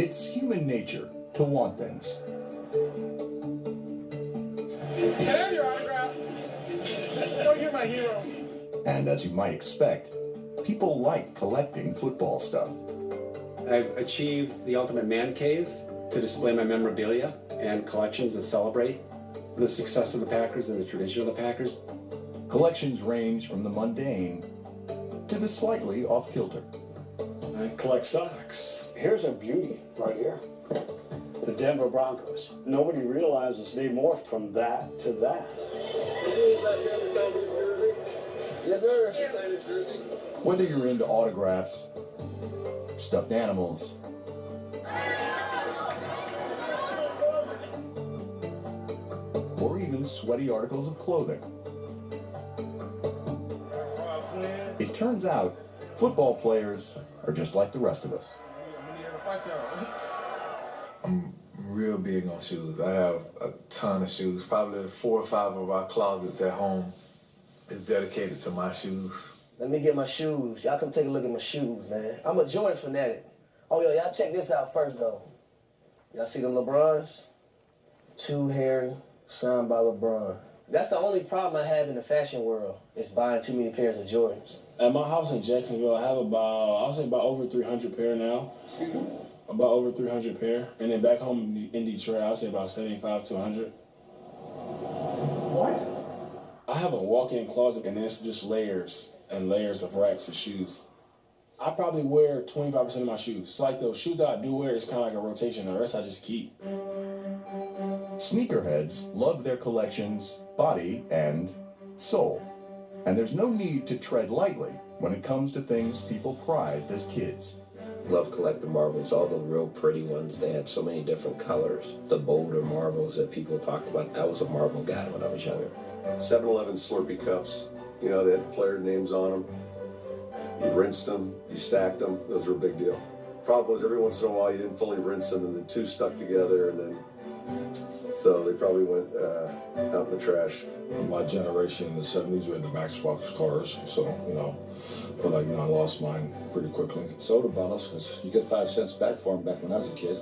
It's human nature to want things. Can I have your autograph? Oh, you're my hero. And as you might expect, people like collecting football stuff. I've achieved the ultimate man cave to display my memorabilia and collections and celebrate the success of the Packers and the tradition of the Packers. Collections range from the mundane to the slightly off-kilter. I collect socks. Here's a beauty right here. The Denver Broncos. Nobody realizes they morphed from that to that. Yes, sir. Whether you're into autographs, stuffed animals, or even sweaty articles of clothing, it turns out football players are just like the rest of us. I'm real big on shoes. I have a ton of shoes. Probably 4 or 5 of our closets at home is dedicated to my shoes. Let me get my shoes. Y'all come take a look at my shoes, man. I'm a Jordan fanatic. Oh, yo, y'all check this out first, though. Y'all see them LeBrons? Too hairy, signed by LeBron. That's the only problem I have in the fashion world, is buying too many pairs of Jordans. At my house in Jacksonville, I have I'll say about over 300 pair now. About over 300 pair. And then back home in Detroit, I'll say about 75 to 100. What? I have a walk-in closet, and it's just layers and layers of racks of shoes. I probably wear 25% of my shoes. So like those shoes that I do wear, it's kind of like a rotation. The rest I just keep. Sneakerheads love their collections, body and soul. And there's no need to tread lightly when it comes to things people prized as kids. Love collecting marbles, all the real pretty ones. They had so many different colors. The bolder marbles that people talked about. I was a marble guy when I was younger. 7-Eleven Slurpee cups, you know, they had player names on them. You rinsed them, you stacked them, those were a big deal. Problem was every once in a while you didn't fully rinse them and the two stuck together, and then so they probably went out in the trash. My generation in the 70s, we had the Matchbox cars, so, but I lost mine pretty quickly. Soda bottles, because you get 5 cents back for them back when I was a kid.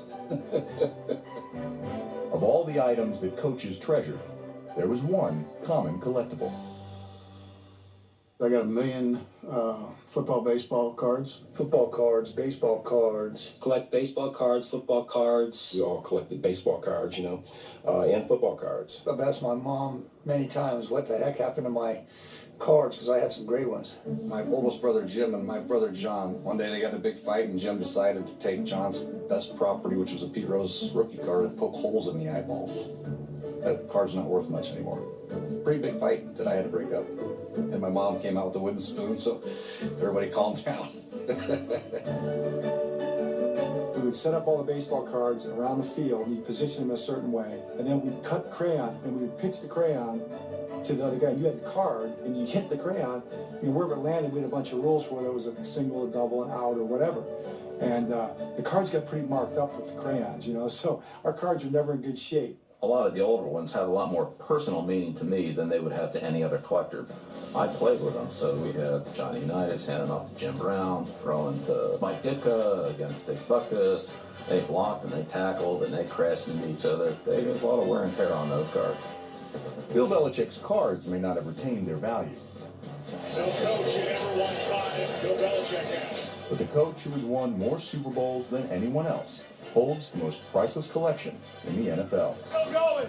Of all the items that coaches treasured, there was one common collectible. I got 1 million football, baseball cards. Football cards, baseball cards. Collect baseball cards, football cards. We all collected baseball cards, and football cards. I've asked my mom many times what the heck happened to my cards, because I had some great ones. My oldest brother Jim and my brother John, one day they got in a big fight and Jim decided to take John's best property, which was a Pete Rose rookie card, and poke holes in the eyeballs. That card's not worth much anymore. Pretty big fight that I had to break up. And my mom came out with a wooden spoon, so everybody calmed down. We would set up all the baseball cards around the field, and you position them a certain way, and then we'd cut crayon, and we would pitch the crayon to the other guy. You had the card, and you hit the crayon, and wherever it landed, we had a bunch of rules for whether it was a single, a double, an out, or whatever. And the cards got pretty marked up with the crayons, so our cards were never in good shape. A lot of the older ones have a lot more personal meaning to me than they would have to any other collector. I played with them, so we had Johnny Unitas handing off to Jim Brown, throwing to Mike Ditka against Dick Butkus. They blocked and they tackled and they crashed into each other. There was a lot of wear and tear on those cards. Bill Belichick's cards may not have retained their value. No coach had ever won 5. Bill Belichick has. But the coach who had won more Super Bowls than anyone else holds the most priceless collection in the NFL. Still going.